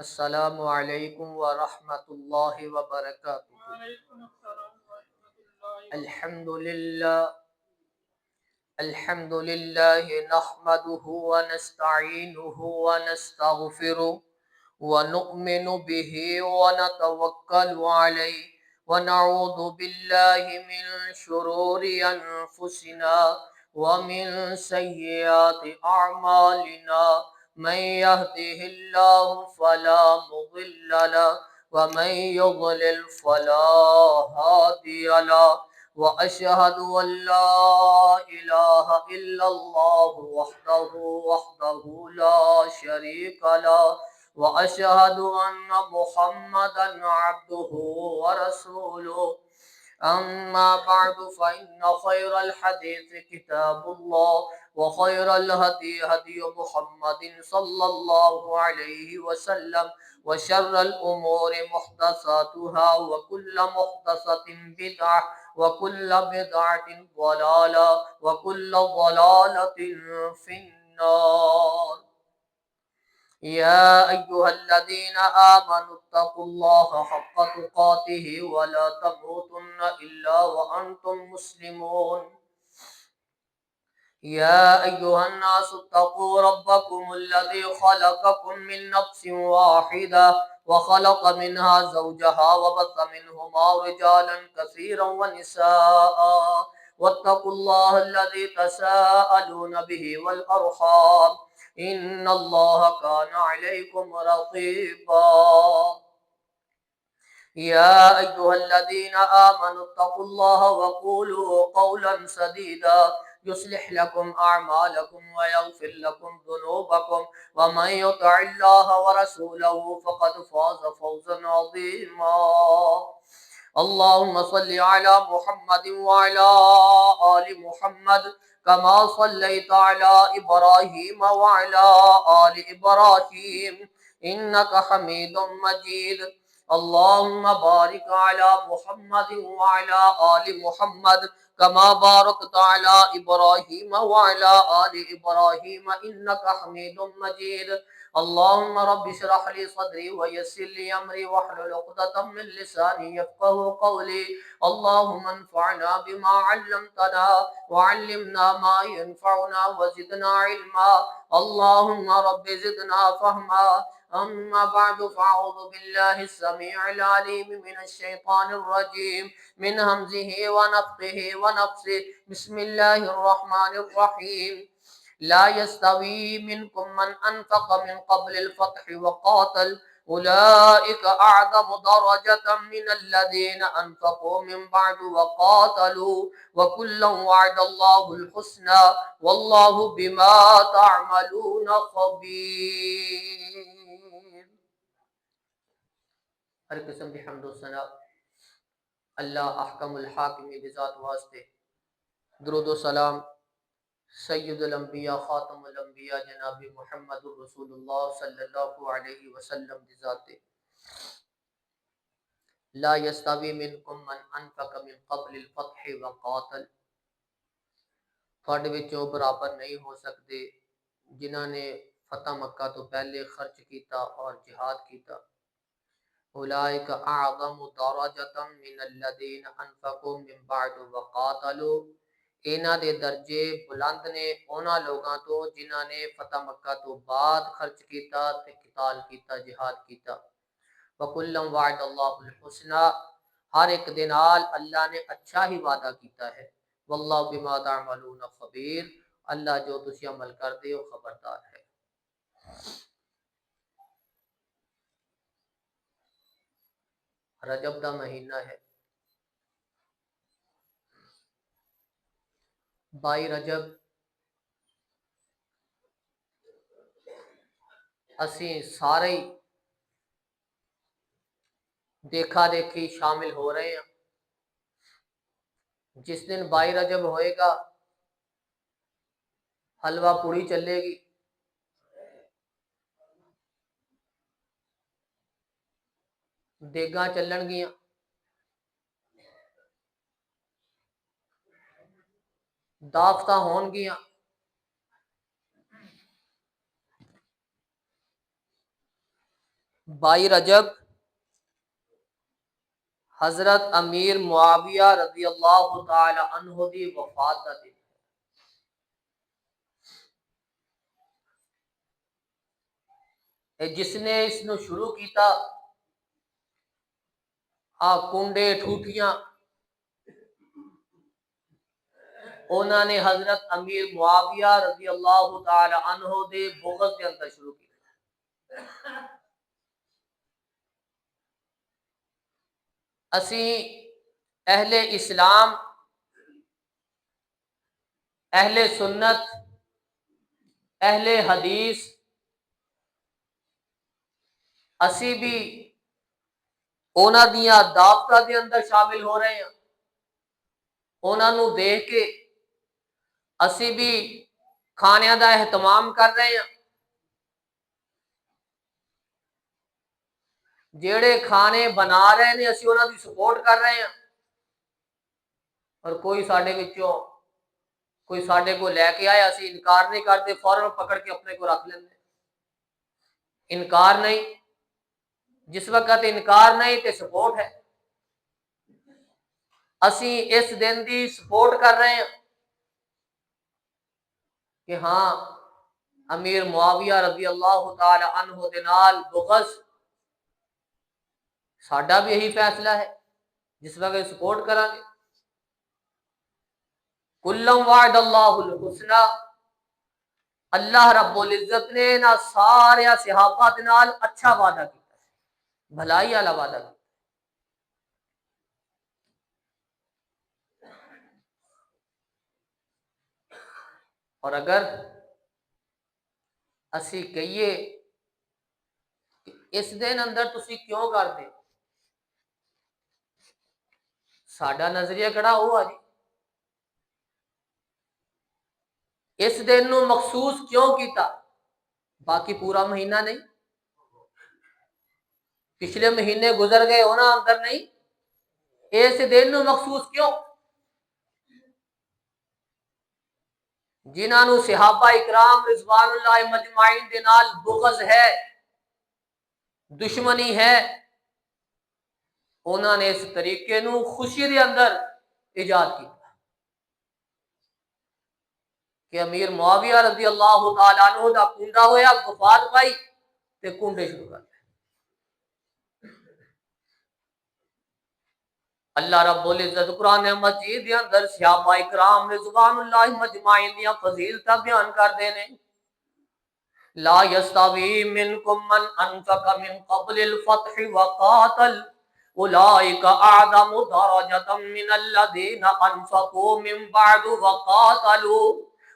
السلام علیکم ورحمۃ اللہ وبرکاتہ۔ الحمد للہ نحمده ونستعینه ونستغفره ونؤمن به ونتوکل علیہ ونعوذ باللہ من شرور انفسنا ومن سیئات اعمالنا من يهده الله فلا مضل له ومن يضلل فلا هادي له وأشهد أن لا إله إلا الله وحده لا شريك له وأشهد أن محمدا عبده ورسوله أما بعد فإن خير الحديث كتاب الله وخير الهدي هدي محمد صلى الله عليه وسلم وشر الأمور محدثاتها وكل محدثة بدعة وكل بدعة ضلالة وكل ضلالة في النار يا أيها الذين آمنوا اتقوا الله حق تقاته ولا تموتن إلا وأنتم مسلمون يا أيها الناس اتقوا ربكم الذي خلقكم من نفس واحدة وخلق منها زوجها وبث منهما رجالا كثيرا ونساء واتقوا الله الذي تساءلون به والأرحام إن الله كان عليكم رقيبا يا أيها الذين آمنوا اتقوا الله وقولوا قولا سديدا يصلح لكم أعمالكم ويغفر لكم ذنوبكم ومن يطع الله ورسوله فقد فاز فوزا عظيما اللهم صل على محمد وعلى آل محمد كما صليت على إبراهيم وعلى آل إبراهيم إنك حميد مجيد اللهم بارك على محمد وعلى آل محمد كما باركت على إبراهيم وعلى آل إبراهيم إنك حميد مجيد اللهم رب اشرح لي صدري ويسر لي أمري واحلل عقدة من لساني يفقهوا قولي اللهم انفعنا بما علمتنا وعلمنا ما ينفعنا وزدنا علما اللهم رب زدنا فهما أما بعد فأعوذ بالله السميع العليم من الشيطان الرجيم من همزه ونفخه ونفسه بسم الله الرحمن الرحيم لا يستوي منكم من أنفق من قبل الفتح وقاتل أولئك أعظم درجة من الذين أنفقوا من بعد وقاتلوا وكلا وعد الله الحسنى والله بما تعملون خبير۔ ہر قسم کی حمد و ثنا اللہ احکم الحاکم بذات واسطے، درود و سلام سید الانبیاء خاتم الانبیاء جناب محمد رسول اللہ صلی اللہ علیہ وسلم دی ذات لا یستوی منکم من انفق من قبل الفتح وقاتل، تھوڑے وچوں برابر نہیں ہو سکتے جنہاں نے فتح مکہ تو پہلے خرچ کیتا اور جہاد کیتا۔ اولئک اعظم درجۃ من الذین انفقوا من بعد وقاتلوا، انہاں دے درجے بلند نے انہاں لوگاں تو جنہاں نے فتح مکہ تو بعد خرچ کیتا تے قتال کیتا، جہاد کیتا۔ وَكُلًّا وَعَدَ اللَّهُ الْحُسْنَى، ہر ایک دے نال اللہ نے اچھا ہی وعدہ کیتا ہے۔ واللہ بما تعملون خبیر، اللہ جو تسی عمل کر دے وہ خبردار ہے۔ رجب دا مہینہ ہے، 22 رجب اسی سارے دیکھا دیکھی شامل ہو رہے ہیں۔ جس دن 22 رجب ہوئے گا حلوہ پوری چلے گی، دیگاں چلن گیاں، دعوتاں ہون گیاں، 22 رجب حضرت امیر معاویہ رضی اللہ تعالی عنہ دی وفات دا دن ہے۔ جس نے اس نو شروع کیتا کنڈے ٹھوٹیاں انہوں نے حضرت امیر معاویہ رضی اللہ تعالی عنہ دے بغض کے اندر شروع کیا۔ اسی اہل اسلام، اہل سنت، اہل حدیث، اسی بھی اونا دیاں دعوتاں دے اندر شامل ہو رہے ہیں۔ انہوں نے دیکھ کے اسی بھی کھانیاں دا اہتمام کر رہے ہیں۔ جیڑے کھانے بنا رہے ہیں اسی انہوں دی سپورٹ کر رہے ہیں، اور کوئی ساڈے کو لے کے آیا اسی انکار نہیں کرتے، فوراً پکڑ کے اپنے کو رکھ لیندے۔ انکار نہیں، جس وقت انکار نہیں تے سپورٹ ہے۔ اسی اس دن دی سپورٹ کر رہے ہیں کہ ہاں امیر معاویہ رضی اللہ تعالی عنہ دے نال بغض، ساڈا بھی یہی فیصلہ ہے، جس وقت سپورٹ کریں گے۔ کلم وعد اللہ الحسنی، اللہ رب العزت نے نہ سارے صحابہ دے نال اچھا وعدہ کیتا ہے، بھلائی والا وعدہ کیتا۔ اور اگر اسی کہیے کہ اس دن اندر تسی کیوں کر دے، ساڈا نظریہ کڑا ہوا جی، اس دن نو مخصوص کیوں کیتا؟ باقی پورا مہینہ نہیں، پچھلے مہینے گزر گئے ہونا اندر نہیں، اس دن نو مخصوص کیوں؟ جنہاں نو صحابہ اکرام رضوان اللہ مجمعین دے نال بغض ہے، دشمنی ہے، انہوں نے اس طریقے نو خوشی دے اندر ایجاد کیا کہ امیر معاویہ رضی اللہ تعالیٰ عنہ دا کنڈا ہویا، وفات پائی تے کنڈے شروع کر دے۔ اللہ رب العزت قرآن مجید دے اندر صحابہ اکرام رضوان اللہ مجمعین دیاں فضیلتاں بیان کر دے نے۔ لا یستوی منکم من انفق من قبل الفتح وقاتل اولئک اعظم درجۃ من الذین انفقوا من بعد وقاتلوا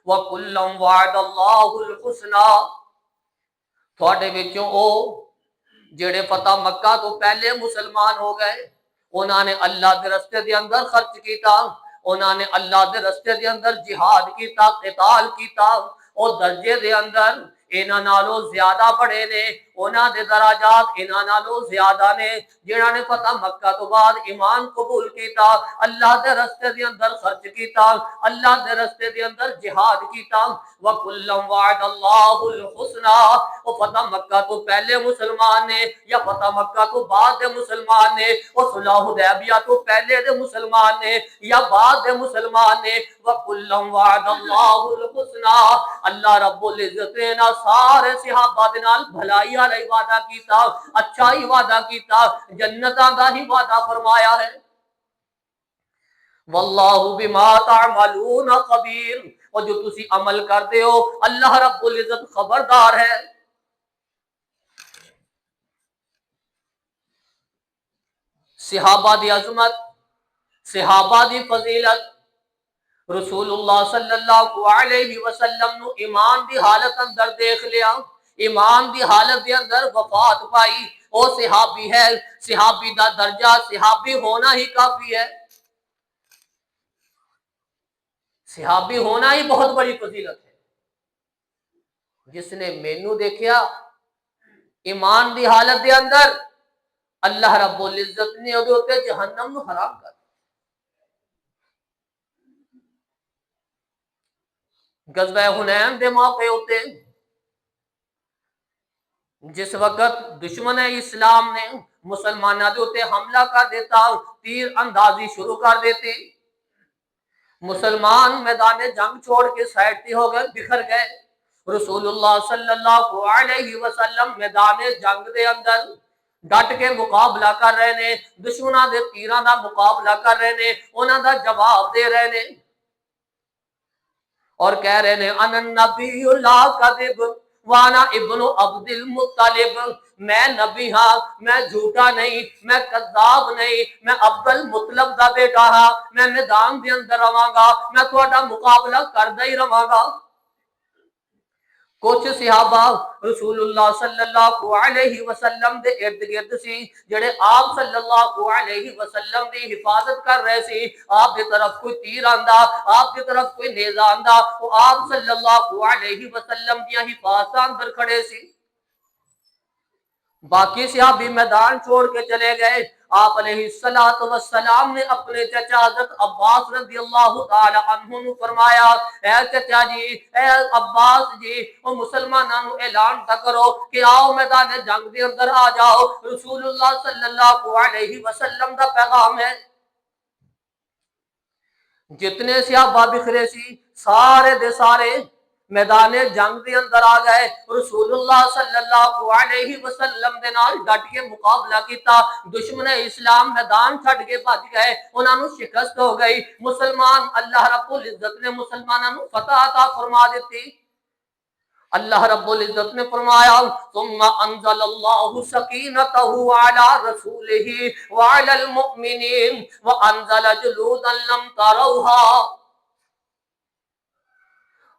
وَكُلًّا وَعَدَ اللَّهُ الْحُسْنَى، تھوڑے وچوں او جڑے فتح مکہ تو پہلے مسلمان ہو گئے، انہوں نے اللہ دے رستے دے اندر خرچ کیتا، انہوں نے اللہ دے رستے دے اندر جہاد کیتا، قتال کیتا، اور درجے دے اندر انہاں نالوں زیادہ بڑے نے، انہاں دے دراجات انہاں نالوں زیادہ نے جنہاں نے فتح مکہ تو بعد ایمان قبول کیتا، اللہ دے رستے دے اندر خرچ کیتا، اللہ دے رستے دے اندر جہاد کیتا۔ وَكُلًّا وَعَدَ اللَّهُ الْحُسْنَى، وہ فتح مکہ تو پہلے مسلمان نے یا فتح مکہ تو بعد دے مسلمان نے، وہ صلح حدیبیہ تو پہلے دے مسلمان نے یا بعد دے مسلمان نے، وَكُلًّا وَعَدَ اللَّهُ الْحُسْنَى، اللہ رب العزت نے نہ سارے صحابہ دے نال بھلائی والا وعدہ کیتا، اچھا ہی وعدہ کیتا، جنتاں دا ہی وعدہ فرمایا ہے۔ واللہ بما تعملون خبیر، اور جو تسی عمل کرتے ہو اللہ رب العزت خبردار ہے۔ صحابہ دی عظمت، صحابہ دی فضیلت، رسول اللہ صلی اللہ علیہ وسلم نو ایمان دی حالت اندر دیکھ لیا، ایمان دی حالت دے اندر وفات پائی، او صحابی ہے، صحابی دا درجہ صحابی ہونا ہی کافی ہے، صحابی ہونا ہی بہت بڑی فضیلت ہے۔ جس نے مینوں دیکھیا ایمان دی حالت دے اندر، اللہ رب العزت نے اودے اوتے جہنم نو حرام کر دیا۔ غزوہ حنین دے موقع اوتے جس وقت دشمن اسلام نے مسلمانوں کے اوتے حملہ کر دیتا، تیر اندازی شروع کر دیتی، مسلمان میدان جنگ چھوڑ کے سائڈ تے ہو گئے، بکھر گئے۔ رسول اللہ صلی اللہ علیہ وسلم میدان جنگ دے اندر ڈٹ کے مقابلہ کر رہے نے، دشمنوں دے تیراں دا مقابلہ کر رہے نے، انہاں دا جواب دے رہے نے اور کہہ رہے نے ان النبی لا کذب وانا ابن عبد المطلب، میں نبی ہاں، میں جھوٹا نہیں، میں کذاب نہیں، میں عبد المطلب دا بیٹا ہاں، میں میدان دے اندر رواں گا، میں تہاڈا مقابلہ کردا ہی رواں گا۔ کچھ صحابہ رسول اللہ صلی اللہ علیہ وسلم دے ارد گرد سی، جڑے آپ صلی اللہ علیہ وسلم دی حفاظت کر رہے سی، آپ دی طرف کوئی تیر آندا، آپ دی طرف کوئی نیزہ آندا، وہ آپ صلی اللہ علیہ وسلم دیا حفاظت اندر کھڑے سی۔ باقی صحابی میدان چھوڑ کے چلے گئے۔ آپ علیہ السلام نے اپنے چچا حضرت عباس رضی اللہ تعالی عنہ نے فرمایا، اے چچا جی، اے عباس جی، وہ مسلمانوں اعلان نہ کرو کہ آؤ میدان جنگ دے اندر آ جاؤ، رسول اللہ صلی اللہ علیہ وسلم دا پیغام ہے۔ جتنے صحابہ بکھرے سی سارے دے سارے میدان جنگ دے اندر آ گئے، رسول اللہ صلی اللہ علیہ وسلم دے نال ڈٹ کے مقابلہ کیتا، دشمن اسلام میدان چھڈ کے بھج گئے، انہاں نو شکست ہو گئی، مسلمان اللہ رب العزت نے مسلمانوں نو فتح عطا فرما دیتی۔ اللہ رب العزت نے فرمایا ثم انزل اللہ سکینتہ علی رسولہ وعلی المؤمنین وانزل جلودا لم تروها۔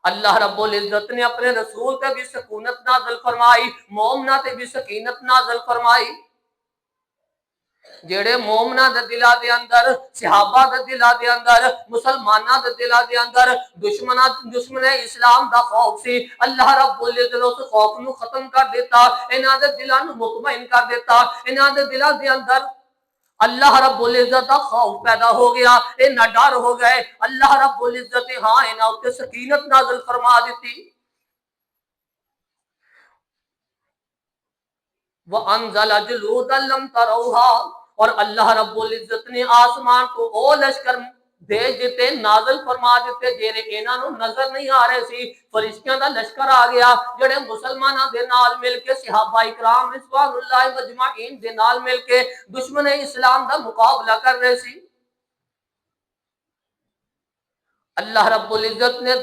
اللہ رب العزت نے اپنے رسول تے بھی سکونت نازل فرمائی، مومنہ تے بھی سکینت نازل فرمائی۔ جڑے مومنہ دے دلہ دے اندر، صحابہ دے دلہ دے اندر، مسلمانہ دے دلہ دے اندر دشمن اسلام دا خوف سی، اللہ رب العزت اس خوف نو ختم کر دیتا، انہاں دے دلہ نو مطمئن کر دیتا، انہاں دے دلہ دے اندر اللہ رب العزت دا خوف پیدا ہو گیا، انہاں ڈر ہو گئے، اللہ رب العزت ہاں انہاں تے سکینت نازل فرما دیتی۔ وَأَنزَلَ جُلُودًا لَّمْ تَرَوْهَا، اور اللہ رب العزت نے آسمان کو او لشکر بھیج دیتے، نازل فرما دیتے جڑے انہاں نوں نظر نہیں آ رہے سی، فرشتیاں دا لشکر آ گیا جڑے مسلماناں دے نال مل کے صحابہ اکرام رضوان اللہ مجمعین دے نال مل کے دشمن اسلام دا مقابلہ کر رہے سی۔ اللہ رب العزت نے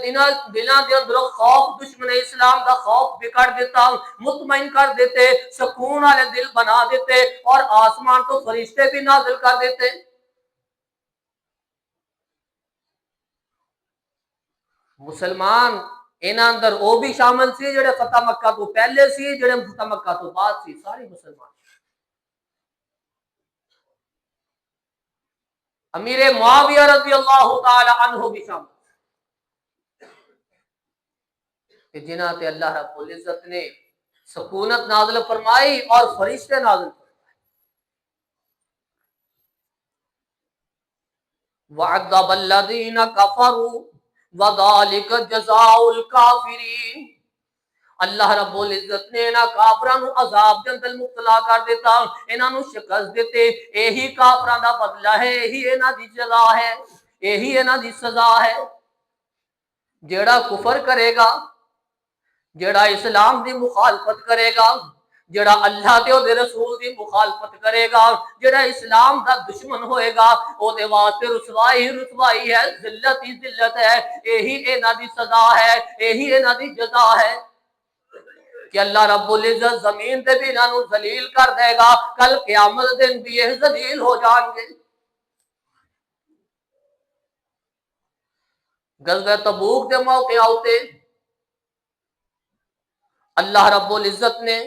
دلوں دے اندر خوف، دشمن اسلام دا خوف بکڑ دیتا، مطمئن کر دیتے، سکون والے دل بنا دیتے، اور آسمان تو فرشتے بھی نازل کر دیتے۔ مسلمان انہاں اندر وہ بھی شامل سی جڑے فتح مکہ تو پہلے سی، جڑے فتح مکہ تو بعد سی، سارے مسلمان۔ امیر معاویہ رضی اللہ تعالی عنہ بھی شامل کہ جنہاں تے اللہ رب العزت نے سکونت نازل فرمائی اور فرشتے نازل فرمائے۔ وَعَذَّبَ الَّذِينَ كَفَرُوا وَذَلِكَ جَزَاءُ الْكَافِرِينَ، اللہ رب العزت نے انہاں کافراں نو عذاب دے اندر مبتلا کر دیتا، انہاں نو شکست دیتے، یہی کافراں دا بدلہ ہے، یہی انہاں دی جزا ہے، یہی انہاں دی سزا ہے۔ جیڑا کفر کرے گا، جڑا اسلام دی مخالفت کرے گا، جڑا اللہ تے او دے رسول دی مخالفت کرے گا، جڑا اسلام دا دشمن ہوئے گا، او دے واسطے رسوائی رسوائی ہے، ذلت ہی ذلت ہے، یہی انہاں دی سزا ہے، یہی انہاں دی جزا ہے کہ اللہ رب العزت زمین تے بھی انہاں نو ذلیل کر دے گا، کل قیامت دن بھی یہ ذلیل ہو جان گے۔ غزوہ تبوک دے موقع آتے اللہ رب العزت نے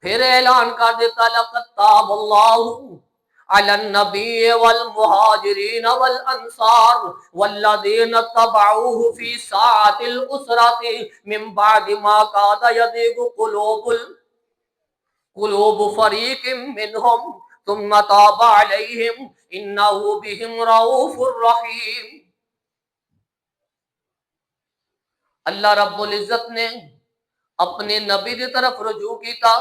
پھر اعلان کر دیتا لَقَدْ تَابَ اللَّهُ عَلَى النَّبِيِّ وَالْمُهَاجِرِينَ وَالْأَنصَارِ وَالَّذِينَ اتَّبَعُوهُ فِي سَاعَةِ الْعُسْرَةِ مِن بَعْدِ مَا كَادَ يَزِيغُ قُلُوبُ فَرِيقٍ مِّنْهُمْ ثُمَّ تَابَ عَلَيْهِمْ إِنَّهُ بِهِمْ رَءُوفٌ رَحِيمٌ۔ اللہ رب العزت نے اپنے نبی دی طرف رجوع کیتا،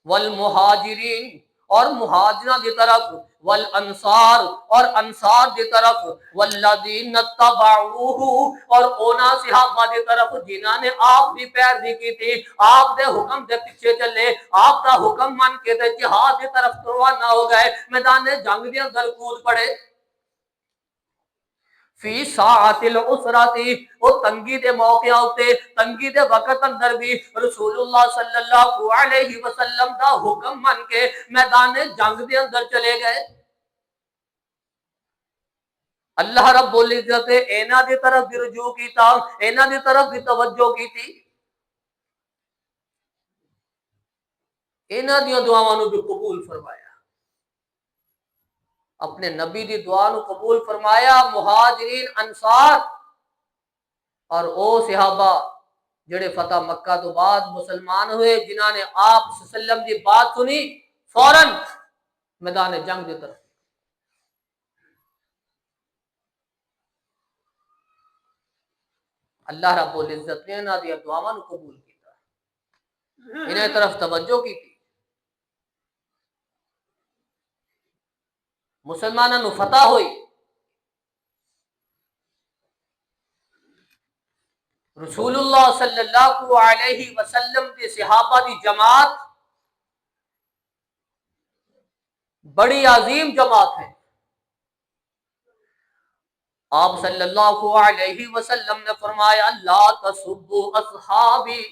والمہاجرین اور مہاجران دی طرف، والانصار اور انصار دی طرف، والذین اتبعوہ اور اونا صحابہ دی طرف جنہاں نے آپ دی پیروی کی تھی، آپ دے حکم دے پیچھے چلے، آپ دا حکم من کے تے جہاد دی طرف روانہ ہو گئے، میدان جنگ دے اندر کود پڑے۔ فی ساعت العسرتی وہ تنگی دے موقع ہوتے، تنگی دے وقت اندر بھی رسول اللہ صلی اللہ علیہ وسلم دا حکم من کے میدان جنگ دے اندر چلے گئے۔ اللہ رب العزت اینا دی طرف بھی رجوع کیتا، اینا دی طرف بھی توجہ کی تھی، اینا دیاں دعاواں نو بھی قبول فرمایا، اپنے نبی دی دعا نو قبول فرمایا۔ مہاجرین انصار اور او صحابہ جڑے فتح مکہ تو بعد مسلمان ہوئے، جنہاں نے آپ صلی اللہ علیہ وسلم دی بات سنی، فوراً میدان جنگ دی طرف۔ اللہ رب العزت نے انہاں دی دعاواں نو قبول کیتا، انہاں دی طرف توجہ کی تھی، مسلماناں نو فتح ہوئی۔ رسول اللہ صلی اللہ علیہ وسلم کے صحابہ دی جماعت بڑی عظیم جماعت ہے۔ آپ صلی اللہ علیہ وسلم نے فرمایا لا تسبوا اصحابی،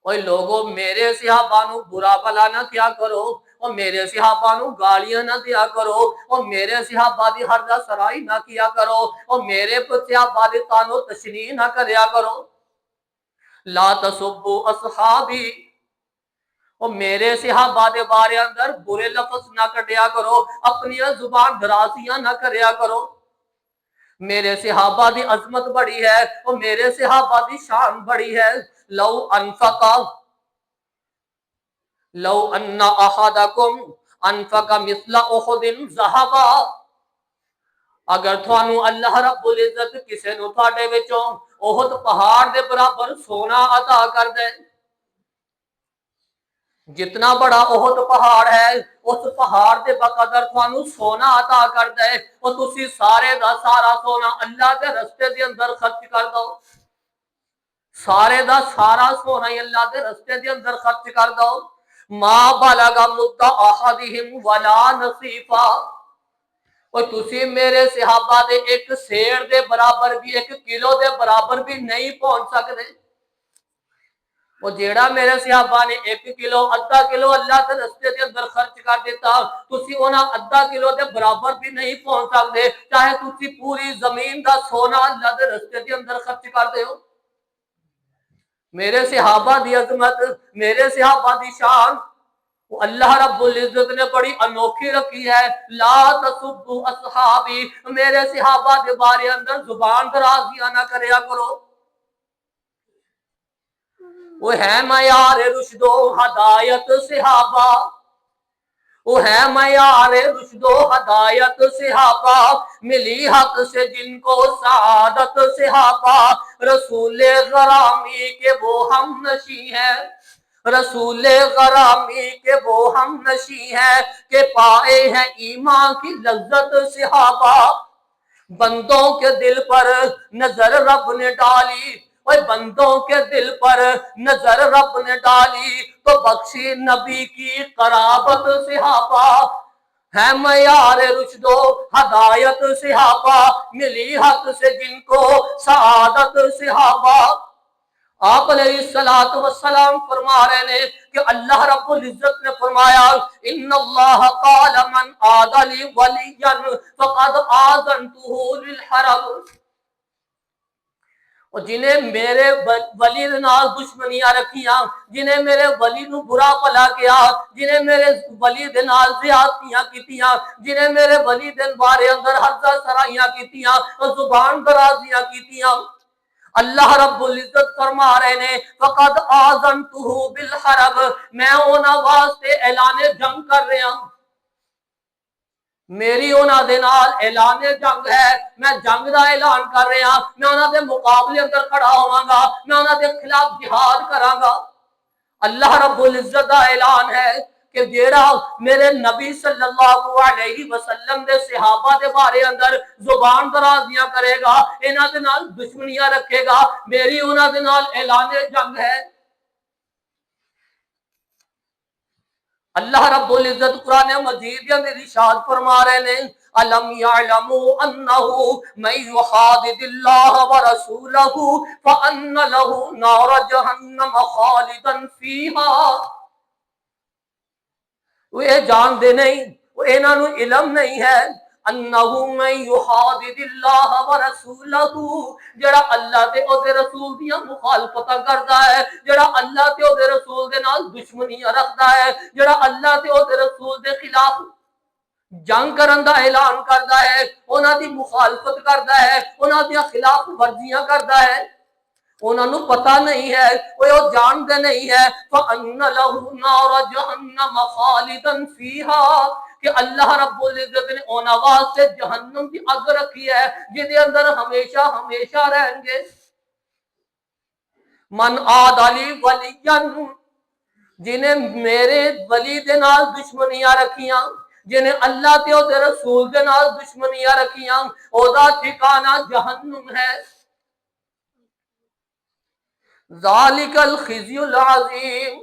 اوے لوگوں میرے صحابہ نو برا بلا نہ کیا کرو، اور میرے صحابہ نو گالیاں نہ دیا کرو، اور میرے صحابہ دی ہردہ سرائی نہ کیا کرو، اور میرے صحابہ دی تانو تشنیع نہ کریا کرو۔ لا تسبوا اصحابی، اور میرے صحابہ دے بارے اندر برے لفظ نہ کٹیا کرو، اپنی زبان درازیاں نہ کریا کرو۔ میرے صحابہ دی عظمت بڑی ہے، اور میرے صحابہ دی شان بڑی ہے۔ لو ان احدکم انفق مثل احد ذہبا، اگر تھانو اللہ رب العزت کسے نو تھاڈے وچوں احد پہاڑ دے برابر سونا عطا کر دے، جتنا بڑا احد پہاڑ ہے اس پہاڑ دے بقدر تھانو سونا عطا کر دے، اور تسی سارے دا سارا سونا اللہ دے رستے دے اندر خرچ کر دو، سارے دا سارا سونا ہی اللہ دے رستے دے اندر خرچ کر دو، ما بلغ مد احدہم ولا نصیفا، اور تسی میرے صحابہ دے ایک سیڑ دے برابر بھی، ایک کلو دے برابر بھی نہیں پہنچ سکتے۔ وہ جیڑا میرے صحابہ نے ایک کلو ادھا کلو اللہ کے رستے دے اندر خرچ کر دیتا، تسی انہاں ادھا کلو دے برابر بھی نہیں پہنچ سکتے، چاہے تسی پوری زمین دا سونا اللہ دے رستے دے اندر خرچ کر دے ہو۔ میرے صحابہ دی عظمت، میرے صحابہ دی شان وہ اللہ رب العزت نے بڑی انوکھی رکھی ہے۔ لا تسبوا اصحابی، میرے صحابہ دے بارے اندر زبان درازیاں نہ کریا کرو۔ وہ ہے معیار رشد و ہدایت صحابہ، وہ ہے معیار رشد و ہدایت صحابہ، ملی حق سے جن کو سعادت صحابہ، رسول غرامی کے وہ ہم نشیں ہیں، رسول غرامی کے وہ ہم نشیں ہیں کہ پائے ہیں ایمان کی لذت صحابہ، بندوں کے دل پر نظر رب نے ڈالی، اور بندوں کے دل پر نظر رب نے ڈالی تو بخشی نبی کی قرابت صحابہ، ہے معیار رشد و ہدایت صحابہ، ملی حق سے جن کو سعادت صحابہ۔ آپ علیہ السلام فرما رہے ہیں کہ اللہ رب العزت نے فرمایا ان اللہ قال من عاد لی ولیا فقد آذنتہ للحرب، اور جنہیں میرے ولی نال دشمنیاں رکھیاں، جنہیں میرے ولی نو برا پلا کیا، جنہیں میرے ولی دے نال زیادتیاں کیتیاں، جنہیں میرے ولی دے بارے اندر ہرزہ سرائیاں کیتیاں اور زبان درازیاں کیتیاں، اللہ رب العزت فرما رہے ہیں فقد آذنتہ بالحرب، میں انہاں واسطے اعلان جنگ کر رہا ہوں۔ میری انہاں دے نال اعلان جنگ ہے، میں جنگ دا اعلان کر رہا، میں انہاں دے مقابلے اندر کھڑا ہوواں گا، میں انہاں دے خلاف جہاد کراں گا۔ اللہ رب العزت دا اعلان ہے کہ جیڑا میرے نبی صلی اللہ علیہ وسلم دے صحابہ دے بارے اندر زبان درازیاں کرے گا، انہاں دے نال دشمنیاں رکھے گا، میری انہاں دے نال اعلان جنگ ہے۔ اللہ رب العزت قرآن مجید کے اندر ارشاد فرما رہے ہیں الم یعلموا انه من یحادد اللہ ورسولہ فان له نار جہنم خالدا فیہا۔ وہ یہ جان دے نہیں، وہ انہاں نو علم نہیں ہے انہو من یحادد اللہ ورسولہ، جڑا اللہ تے او دے رسول دیاں مخالفتاں کردا ہے، جڑا اللہ تے او دے رسول دے نال دشمنیاں رکھدا ہے، جڑا اللہ تے او دے رسول دے خلاف جنگ کرن دا اعلان کردا ہے، انہاں دی مخالفت کردا ہے، انہاں دی خلاف ورزیاں کردا ہے، انہاں نو پتہ نہیں ہے، وہ جان دے نہیں ہے فَأَنَّ لَهُ نَارَ جَهَنَّمَ خَالِدًا فِيهَا، کہ اللہ رب العزت نے انہاں واسطے جہنم کی اگ رکھی ہے جس دے اندر ہمیشہ ہمیشہ رہیں گے۔ من عاد علی ولیًا، جنہیں میرے ولی دے نال دشمنیاں رکھیاں، جنہیں اللہ تے او دے رسول دے نال دشمنیاں رکھیاں، او دا ٹھکانہ جہنم ہے۔ ذالک الخزی العظیم،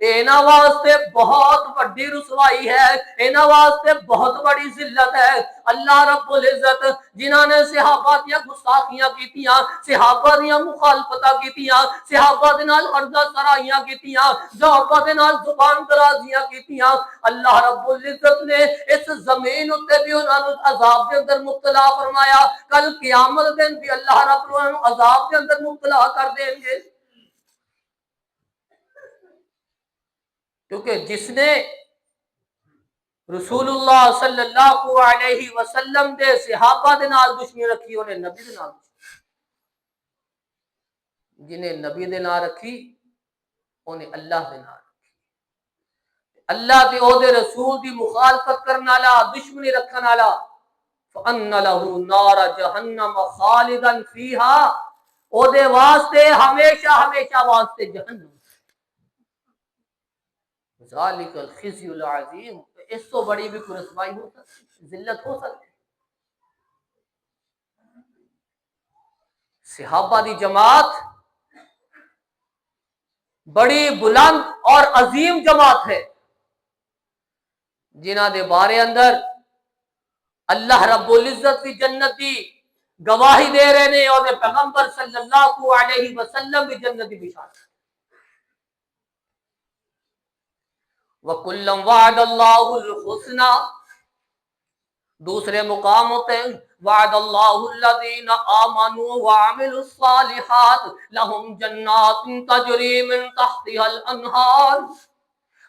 اینا واسطے بہت بڑی رسوائی ہے، اینا واسطے بہت بڑی ذلت ہے۔ اللہ رب العزت جنہاں نے صحابہ دیا گستاخیاں کیتیاں، صحابہ دیا مخالفتہ کیتیاں، صحابہ دے نال عرضہ سرائیاں کیتیاں، صحابہ دے نال زبان درازیاں کیتیاں، اللہ رب العزت نے اس زمین اتے بھی انہاں نوں عذاب کے اندر مبتلا فرمایا، کل قیامت دن بھی اللہ رب العزت عذاب کے اندر مبتلا کر دیں گے۔ کیونکہ جس نے رسول اللہ صلی اللہ علیہ وسلم دے صحابہ دے نال دشمنی رکھی، انہیں نبی دے نال دشمنی، جنہیں نبی دے نال رکھی انہیں اللہ دے نال رکھی، اللہ تے او دے رسول دی مخالفت کرنے والا، دشمنی رکھنے والا فَأَنَّ لَهُ نَارَ جَهَنَّمَ خَالِدًا فِيهَا، او دے واسطے ہمیشہ ہمیشہ واسطے جہنم۔ ذالک الخزی العظیم، اس تو بڑی بھی کوئی رسوائی ہو سکتی، ذلت ہو سکتی؟ صحابہ دی جماعت بڑی بلند اور عظیم جماعت ہے، جنہاں دے بارے اندر اللہ رب العزت کی جنت دی گواہی دے رہے نے، اور پیغمبر صلی اللہ علیہ وسلم بھی جنت دی بشارت۔ وَكُلًّا وَعَدَ اللَّهُ الْحُسْنَى، دوسرے مقام ہوتے ہیں وعد اللہ الذین آمنوا وعملوا الصالحات لہم جنات تجری من تحتها الانہار،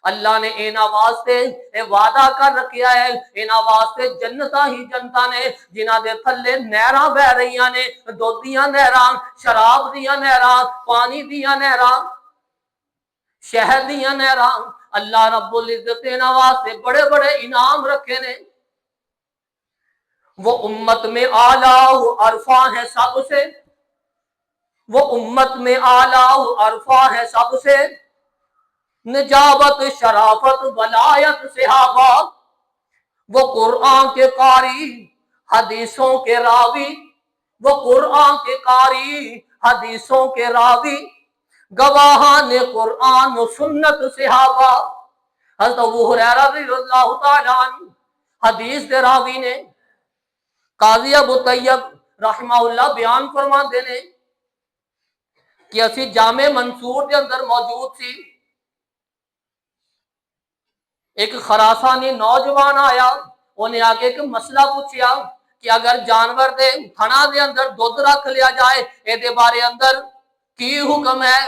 اللہ نے اینا واسطے اے وعدہ کر رکھیا ہے، اینا واسطے جنتاں ہی جنتاں نے جنہاں دے تھلے نہراں بہ رہیاں نے، دودھ دیاں نہراں، شراب دیاں نہراں، پانی دیاں نہراں، شہد دیاں نہراں، اللہ رب العزت اینا واسطے بڑے بڑے انعام رکھے نے۔ وہ امت میں اعلیٰ و عرفہ ہے سب سے، وہ امت میں اعلیٰ و عرفہ ہے سب سے، نجابت شرافت ولایت صحابہ، وہ قرآن کے قاری حدیثوں کے راوی، وہ قرآن کے قاری حدیثوں کے راوی، گواہان قرآن و سنت صحابہ۔ حضرت ابو ہریرہ رضی اللہ تعالیٰ عنہ حدیث کے راوی نے، قاضی ابو طیب رحمہ اللہ بیان فرماندے نے کہ اسی جامع منصور کے اندر موجود سی، ایک خراسانی نوجوان آیا، انہیں آگے ایک مسئلہ پوچھیا کہ اگر جانور دے تھنا دے اندر دودھ رکھ لیا جائے اے دے بارے اندر کی حکم ہے؟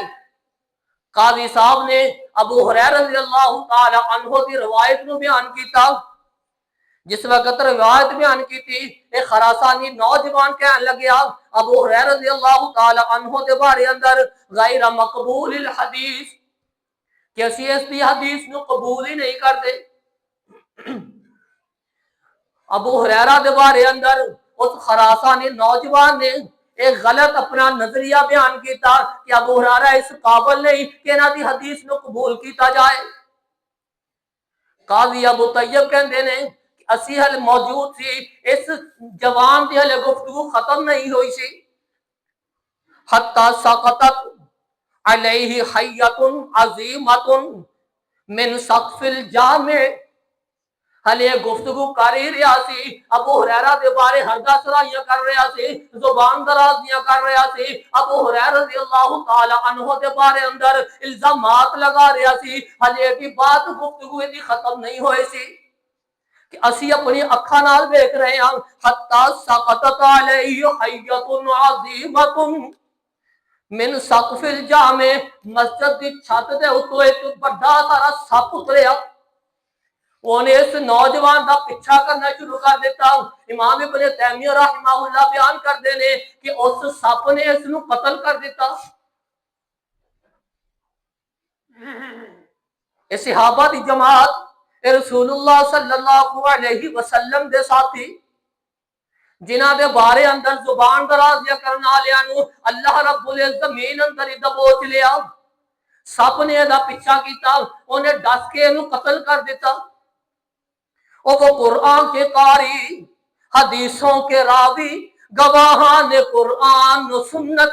قاضی صاحب نے ابو ہریرہ رضی اللہ تعالی عنہ دی روایت نو بیان کیتا۔ جس وقت روایت بیان کی تھی، ایک خراسانی نوجوان کہنے لگیا ابو ہریرہ رضی اللہ تعالی عنہ دے بارے اندر غیر مقبول الحدیث، کہ اسی اس دی حدیث نو قبول ہی نہیں کرتے۔ ابو ہریرہ دے بارے اندر اس خراسانی نوجوان نے ایک غلط اپنا نظریہ بیان کیتا کہ ابو ہریرہ اس قابل نہیں کہ انہاں دی حدیث نو قبول کیتا جائے۔ قاضی ابو طیب کہندے نے کہ اسی حل موجود سی، اس جوان دی حل گفتگو ختم نہیں ہوئی سی، حتی سقطت علیہ حیۃ عظیمۃ من سقف الجامع، حلے گفتگو کر ہی رہا سی، ابو ہریرہ دے بارے ہردہ سرائیاں کر رہا سی، زبان درازیاں کر رہا سی، ابو ہریرہ رضی اللہ تعالی عنہ دے بارے اندر الزامات لگا رہا سی، حلے کی بات گفتگو دی ختم نہیں ہوئی سی کہ اسی اپنی اکھاں نال دیکھ رہے ہیں، حتی سقطت علیہ حیۃ عظیمۃ من سقف الجامع، مسجد دی چھت دے اتوں ایک بڑا سارا سپ اتریا، انہیں اس نوجوان دا پیچھا کرنا شروع کر دیتا۔ امام ابن تیمیہ رحمہ اللہ بیان کر دینے کہ اس سپ نے اس نو قتل کر دیتا۔ اس صحابہ دی جماعت رسول اللہ صلی اللہ علیہ وسلم دے ساتھی جنہاں دے بارے اندر زبان درازیاں کرنا والےاں نو اللہ رب العزت زمین اندر ہی دبوچ لیا، سپ نے دا پیچھا کیتا، انہیں ڈس کے انہوں قتل کر دیتا۔ اور وہ قرآن کے قاری، حدیثوں کے راوی، گواہان قرآن و سنت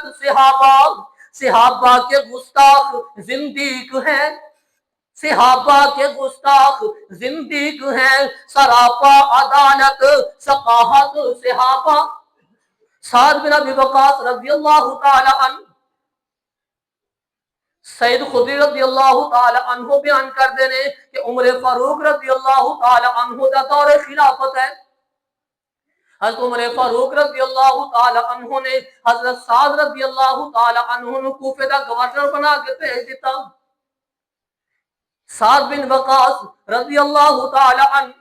صحابہ کے گستاخ زندیق ہیں، صحابہ کے گستاخ زندیق ہیں، سراپا عدالت ثقافت صحابہ۔ سعد بن ابی وقاص رضی اللہ تعالی عنہ، سید خدری رضی اللہ تعالی عنہ بیان کر دینے کہ عمر فاروق رضی اللہ تعالی عنہ دا دور خلافت ہے، حضرت عمر فاروق رضی اللہ تعالی عنہ نے حضرت سعد رضی اللہ تعالی عنہ نے کوفے دا گورنر بنا کے بھیج دیتا۔ سعد بن وقاص رضی اللہ تعالی عنہ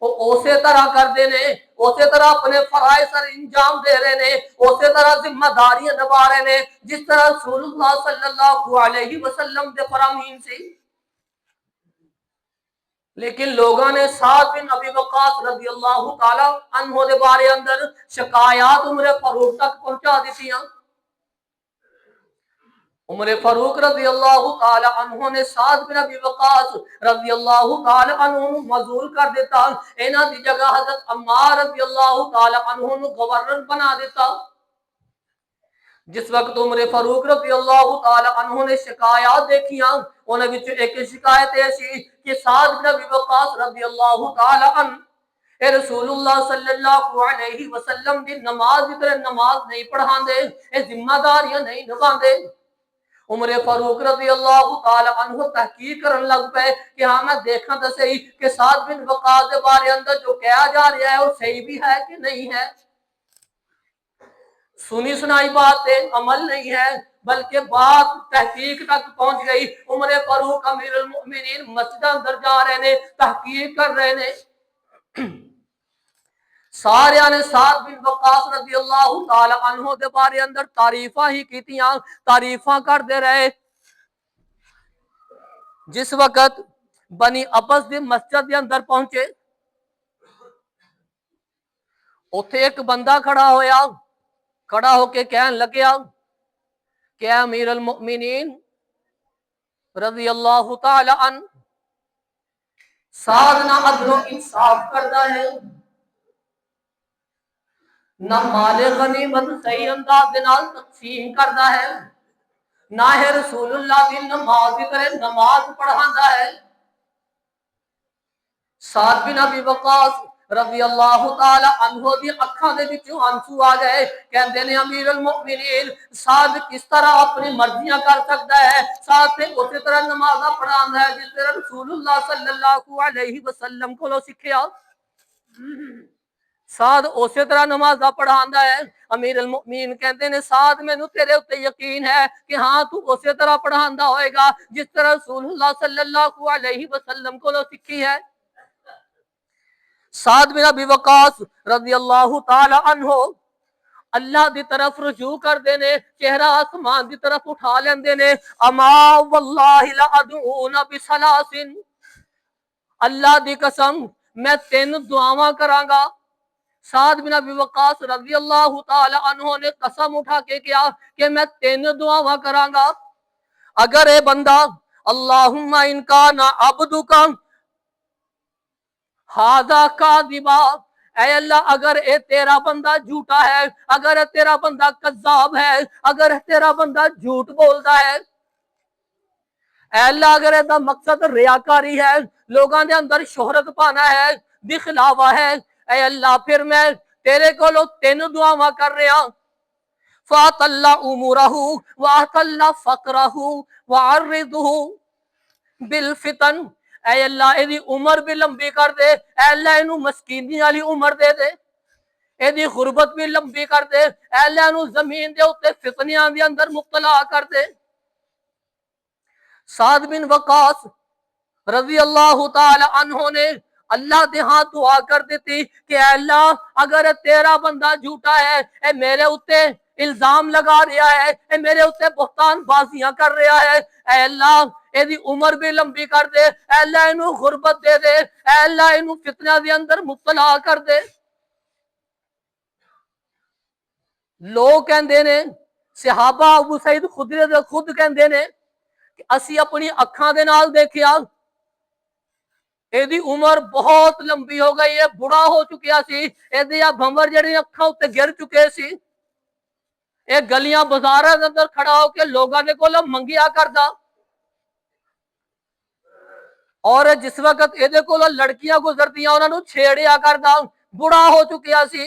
وہ اسی طرح کر دینے، اسی طرح اپنے فرائض سر انجام دے رہے نے، اسی طرح ذمہ داریاں نبھا رہے نے جس طرح رسول اللہ صلی اللہ علیہ وسلم دے فرامین سے۔ لیکن لوگوں نے سعد بن ابی وقاص رضی اللہ تعالی عنہ دے بارے اندر شکایات عمر فاروق تک پہنچا دیتیاں۔ عمر فاروق رضی اللہ تعالی عنہ نے سعد بن ابی وقاص رضی اللہ تعالی عنہ معزول کر دیتا، انہاں دی جگہ حضرت عمار رضی اللہ تعالی عنہ نو گورنر بنا دیتا۔ جس وقت عمر فاروق رضی اللہ تعالی عنہ نے شکایات دیکھیاں، انہاں وچ ایک شکایت ایسی کہ سعد بن ابی وقاص رضی اللہ تعالی عنہ اے رسول اللہ صلی اللہ علیہ وسلم دی نماز کی طرح نماز نہیں پڑھان دے، اے ذمہ داریاں نہیں نبھان دے۔ عمر فاروق رضی اللہ تعالی عنہ تحقیق کرن لگ پے کہ ہاں میں دیکھاں تو صحیح کہ سعد بن وقاص کے بارے اندر جو کہا جا رہا ہے وہ صحیح بھی ہے کہ نہیں ہے۔ سنی سنائی بات ہے، عمل نہیں ہے، بلکہ بات تحقیق تک پہنچ گئی۔ عمر فاروق امیر المؤمنین مسجد اندر جا رہے نے، تحقیق کر رہے نے، سارے نے سعد بن وقاص رضی اللہ تعالی عنہ دے بارے اندر تعریفاں ہی کیتیاں، تعریفاں کر دے رہے۔ جس وقت بنی ابس دی مسجد دے اندر پہنچے، اوتھے ایک بندہ کھڑا ہویا، کھڑا ہو کے کہن لگیا کہ امیر المؤمنین رضی اللہ تعالی عنہ، سعد نہ عدل و انصاف کرتا ہے، نہ مال غنیمت صحیح انداز دے نال تقسیم کرتا ہے، نہ ہے رسول اللہ دی نماز کی طرح نماز پڑھاندا ہے۔ سعد بن ابی وقاص رضی اللہ تعالی عنہ دی اکھاں دے وچوں آنسو آ گئے، کہندے نے امیر المؤمنین سعد کس طرح اپنی مرضیاں کر سکتا ہے، سعد تے اسی طرح نمازاں پڑھاندا ہے جس طرح رسول اللہ صلی اللہ علیہ وسلم کو سکھیا۔ سعد اسی طرح نمازاں پڑھاندا ہے۔ امیر المؤمنین کہندے نے سعد مینوں تیرے اوتے یقین ہے کہ ہاں تو اسی طرح پڑھاندا ہوئے گا جس طرح رسول اللہ صلی اللہ علیہ وسلم کو سکھی ہے۔ سعد بن ابی وقاص رضی اللہ تعالی عنہ اللہ دی طرف رجوع کر دینے، چہرہ آسمان دی طرف اٹھا لیندے نے، اما واللہ لادعون بثلاث، اللہ دی قسم میں 3 دعاواں کراں گا۔ سعد بن ابی وقاص رضی اللہ تعالی عنہ نے قسم اٹھا کے کیا کہ میں 3 دعاواں کراں گا۔ اگر اے بندہ اللہم ان کان عبدک ھذا کاذبا، اے اللہ اگر اے تیرا بندہ جھوٹا ہے، اگر تیرا بندہ کذاب ہے، اگر تیرا بندہ جھوٹ بولتا ہے، اے اللہ اگر دا مقصد ریاکاری ہے، لوگاں دے اندر شہرت پانا ہے، دکھلاوا ہے، اے اللہ پھر میں تیرے کولوں 3 دعاواں کر رہا۔ فَأَتَ اللَّهُ أُمُورَهُ وَأَتَ اللَّهُ فَقْرَهُ وَعَرِّضُهُ بِالْفِتَنِ، اے اللہ ایدی عمر بھی لمبی کر دے، اے اللہ اینو مسکینی والی عمر دے دے، ایدی غربت بھی لمبی کر دے، اے اللہ اینو زمین دے اوتے فتنیاں دے اندر مبتلا کر دے۔ سعد بن وقاص رضی اللہ تعالی عنہ نے اللہ دے ہاں دعا کر دیتی کہ اے اللہ اگر تیرا بندہ جھوٹا ہے، اے میرے اوتے الزام لگا رہا ہے، اے میرے اوتے بہتان بازیاں کر رہا ہے، اے اللہ ایدی عمر بھی لمبی کر دے، اے اللہ اینو غربت دے دے، اے اللہ اینو فتنہ دے اندر مبتلا کر دے۔ لوگ کہندے نے، صحابہ ابو سعید خدری خود کہندے نے کہ اسی اپنی اکھاں دے نال دیکھیا ایدی عمر بہت لمبی ہو گئی ہے، بڑا ہو چکیا سی، ایدی بھنور جڑی اکھاں اتے گر چکے سی، ایک گلیاں بازاراں دے اندر کھڑا ہو کے لوگاں دے کولوں منگیا کردا، اور جس وقت ایدے کولوں لڑکیاں گزردیاں انہاں نوں چھیڑیا کردا، بڑا ہو چکیا سی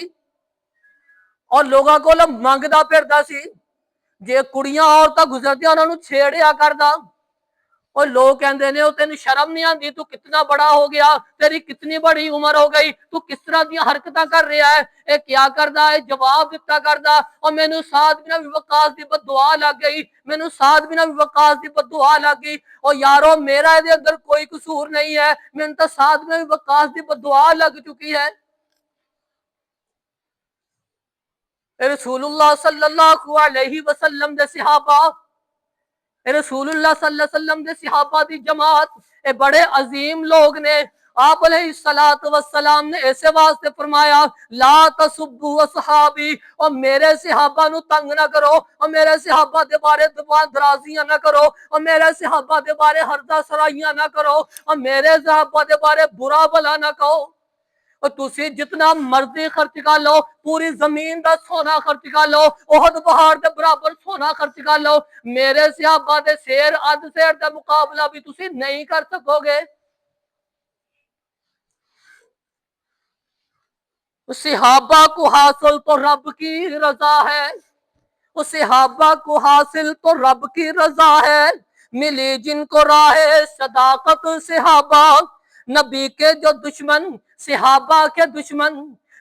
اور لوگاں کولوں منگدا پھردا سی، جے کڑیاں عورتاں گزردیاں انہاں نوں چھیڑیا کردا، اور لوگ کہندے نے او تینوں شرم نہیں آندی، تو کتنا بڑا ہو گیا، تیری کتنی بڑی عمر ہو گئی، تو کس طرح دی حرکتاں کر رہا ہے، اے کیا کردا ہے، جواب دیتا کردا، اور مینوں سعد بن ابی وقاص دی بد دعا لگ گئی، مینوں سعد بن ابی وقاص دی بد دعا لگ گئی، اور یارو میرا دے اندر کوئی قصور نہیں ہے، مینوں تو سعد بن ابی وقاص دی بد دعا لگ چکی ہے۔ رسول اللہ صلی اللہ علیہ وسلم دے صحابہ، رسول اللہ صلی اللہ علیہ وسلم دے صحابہ دی جماعت، اے بڑے عظیم لوگ نے۔ آپ علیہ السلام نے ایسے واسطے فرمایا لا تسبوا اصحابی، اور میرے صحابہ نو تنگ نہ کرو، اور میرے صحابہ دے بارے زبان درازیاں نہ کرو، اور میرے صحابہ دے بارے ہردہ سرائیاں نہ کرو، اور میرے صحابہ دے بارے برا بھلا نہ کہو، اور تسی جتنا مرضی خرچ کر لو، پوری زمین دا سونا خرچ کر لو، احد پہاڑ دے برابر سونا خرچ کر لو، میرے صحابہ دے سیر اد سیر دا مقابلہ بھی تسی نہیں کر سکو گے۔ صحابہ کو حاصل تو رب کی رضا ہے، صحابہ کو حاصل تو رب کی رضا ہے، ملی جن کو راہ صداقت صحابہ، نبی کے جو دشمن صحابہ کے دشمن،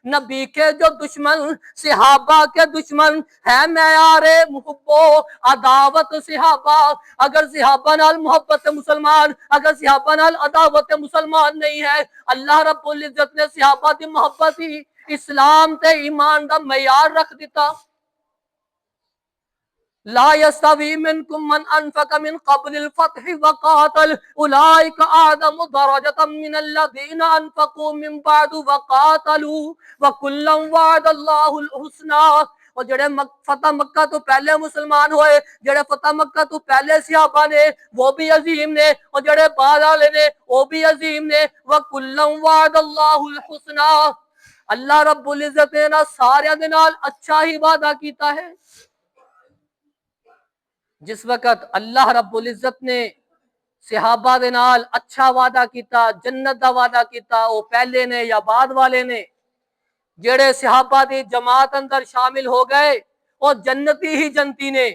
نبی کے جو دشمن صحابہ کے دشمن ہے، معیار محب و عداوت صحابہ، اگر صحابہ نال محبت مسلمان، اگر صحابہ نال عداوت مسلمان نہیں ہے، اللہ رب العزت نے صحابہ دی محبت ہی اسلام تے ایمان دا معیار رکھ دیتا۔ لا يستوي منكم من انفق من قبل الفتح وقاتل اولئك اعظم درجة من الذين انفقوا من بعد وقاتلوا وكلا وعد الله الحسنى، اور جڑے فتح مکہ تو پہلے مسلمان ہوئے، جڑے فتح مکہ تو پہلے صحابہ نے وہ بھی عظیم نے، اور جڑے بعد والے نے وہ بھی عظیم نے، وَكُلًّا وَعَدَ اللَّهُ الْحُسْنَى، اللہ رب العزت نے نا سارے دے نال اچھا ہی وعدہ کیتا ہے۔ جس وقت اللہ رب العزت نے صحابہ دے نال اچھا وعدہ کیتا، جنت دا وعدہ کیتا، وہ پہلے نے یا بعد والے نے، جڑے صحابہ دی جماعت اندر شامل ہو گئے اور جنتی ہی جنتی نے،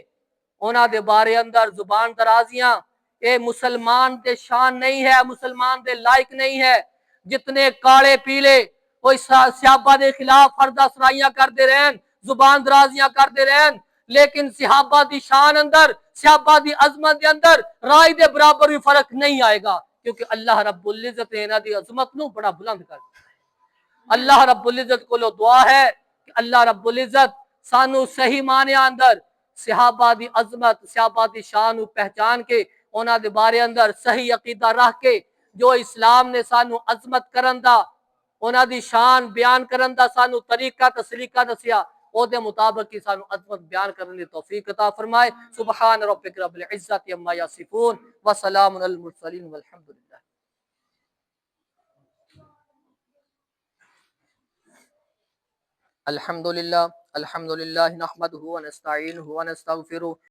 انہاں دے بارے اندر زبان درازیاں، اے مسلمان دے شان نہیں ہے، مسلمان دے لائق نہیں ہے، جتنے کالے پیلے وہ صحابہ دے خلاف ہردہ سرائیاں کر دے رہن، زبان درازیاں کر دے رہن، لیکن صحابہ دی شان اندر، صحابہ دی عظمت دے اندر رائی دے برابر بھی فرق نہیں آئے گا، کیونکہ اللہ رب العزت نے انہاں دی عظمت نو بڑا بلند کر دیا۔ اللہ رب العزت کو لو دعا ہے کہ اللہ رب العزت سانو صحیح معنی اندر صحابہ دی عظمت، صحابہ دی شان نو پہچان کے انہاں دے بارے اندر صحیح عقیدہ رکھ کے جو اسلام نے سانو عظمت کرن دا انہاں دی شان بیان کرن دا سانو طریقہ تے سلیقہ دسیا، او دے مطابق ہی سانو عظمت بیان کرنے دی توفیق عطا فرمائے۔ سبحان ربک رب العزت عما یصفون وسلام علی المرسلین والحمد للہ۔ الحمد للہ نحمده ونستعینه ونستغفره